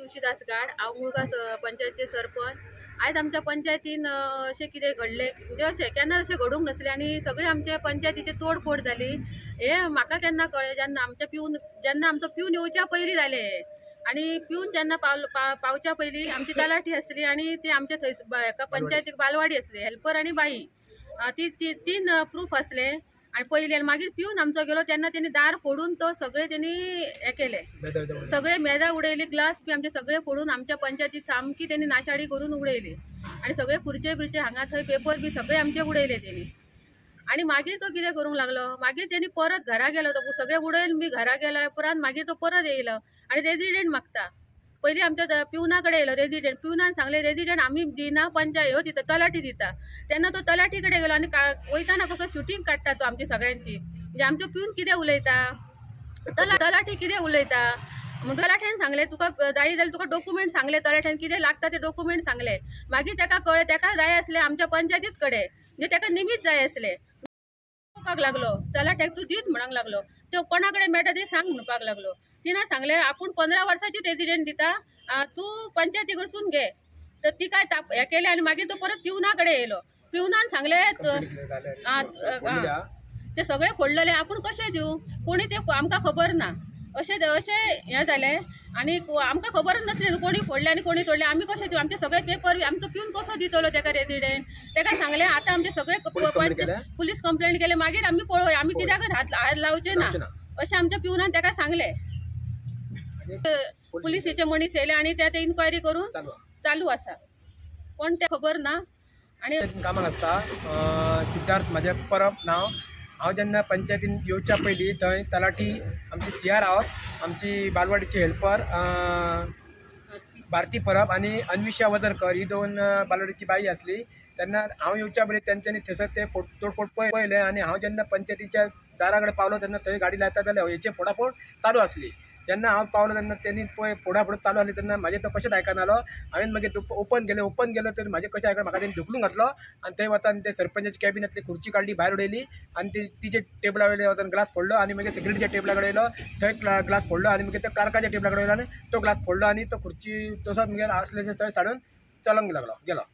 तुळशीदास गाड हांव मुळगांव पंचायतीचे सरपंच। आज आमच्या पंचायतीन अशें कितें घडलें म्हणजे अशें केन्ना अशें घडूंक नासलें आनी सगळे आमचे पंचायतीचे तोडफोड जाली। हे म्हाका केन्ना कळ्ळें जेन्ना आमचो पिवन येवच्या पयलीं जालें आनी पिवन जेन्ना पावच्या पयलीं आमची तलाठी आसली आनी ती आमच्या थंय एका पंचायतीक बालवाडी आसली हेल्पर आनी बाई ती तीन प्रूफ आसले आणि पयलीं आनी मागीर पिवन आमचो गेलो तेन्ना तेणी दार फोडून तो सगळे तेणी हे केले सगळे मेजा उडयली ग्लास बी आमचे सगळे फोडून आमच्या पंचायतीत सामकी तेणी नाशाडी करून उडयली आणि सगळे खुर्चे बिरचे हांगा थंय पेपर बी सगळे आमचे उडयले तेणी। आणि मागीर तो कितें करूंक लागलो मागीर तेणी परत घरा गेलो तो सगळे उडयन बी घरा गेलो उपरांत मागीर तो परत येयलो आणि रेजिडेंट मागता। पयलीं आमच्या पिवना कडेन येयलो रेजिडेंट पिवनान सांगले रेजिडेंट आमी दिना पंचायत ह्यो दिता तलाठी दिता तेन्ना तो तलाठी कडेन गेलो आनी वयताना कसो शुटींग काडटा तो आमची सगळ्यांची म्हणजे आमचो पिवन कितें उलयता तलाठी कितें उलयता म्हणून तलाठ्यान सांगले तुका जाय जाल्यार तुका डॉक्युमेंट सांगले तलाठ्यान कितें लागता ते डॉक्युमेंट सांगले मागीर ताका कळ्ळें ताका जाय आसले आमच्या पंचायतीत कडेन म्हणजे ताका निमित जाय आसले लागलो तलाठ्याक तूं दीत म्हणूंक लागलो तो कोणा कडेन मेळटा ते सांग म्हणपाक लागलो तिनं सांगले आपूण 15 वर्साची रेजिडेंट दिता तूं पंचायती कडसून घे तर ती काय हे केले आणि मागीर तो परत पिवना कडेन येयलो पिवनान सांगले ते सगळे फोडलेले आपूण कशें दिवं कोणी ते आमकां खबर ना अशें हें जालें आनी आमकां खबरच नासलें कोणी फोडले आनी कोणी तोडले आमी कशें दिवं आमचे सगळे पेपर आमचो पिवन कसो दितलो ताका रेजिडेंट ताका सांगलें आतां आमचे सगळे पुलीस कंप्लेंट केले मागीर आमी पळोवया आमी कित्याक हात लावचे ना अशें आमच्या पिवनान ताका सांगलें। पुलिसेचे मनीस येयले आनी ते इन्क्वायरी करून चालू आसा कोण ते खबर ना। आनी कामाक आसता सिद्धार्थ म्हाजें परब नांव हांव जेन्ना पंचायतीन येवच्या पयलीं थंय तलाठी आमची CR आहोत आमची बालवाडीची हेल्पर भारती परब आनी अन्विशा वजरकर ही दोन बालवाडीची बाई आसली तेन्ना हांव येवच्या पयलीं तेंच्यांनी थंयसर ते तोडफोड पळयले आनी हांव जेन्ना पंचायतीच्या दारा कडेन पावलो तेन्ना थंय गाडी लायता जाल्यार हेचे फोडाफोड चालू आसली जेन्ना हांव पावलो तेन्ना तेणी पळय फोडाफोड चालू आसली तेन्ना म्हाजें तो कशेंच आयकनालो हांवें मागीर ओपन केलो तर म्हाजें कशें आयकना म्हाका तेणी ढुकलून घातलो आनी थंय वतान ते सरपंचाची कॅबिनांतली खुर्ची काडली भायर उडयली आनी तिचे टेबला वयले वतान ग्लास फोडलो आनी मागीर सेक्रेटरीच्या टेबला कडेन येयलो थंय ग्लास फोडलो आनी मागीर त्या क्लार्काच्या टेबला कडेन येयलो आनी तो ग्लास फोडलो आनी तो खुर्ची तसोच मागीर आसले थंय साडून चलोंक लागलो गेलो।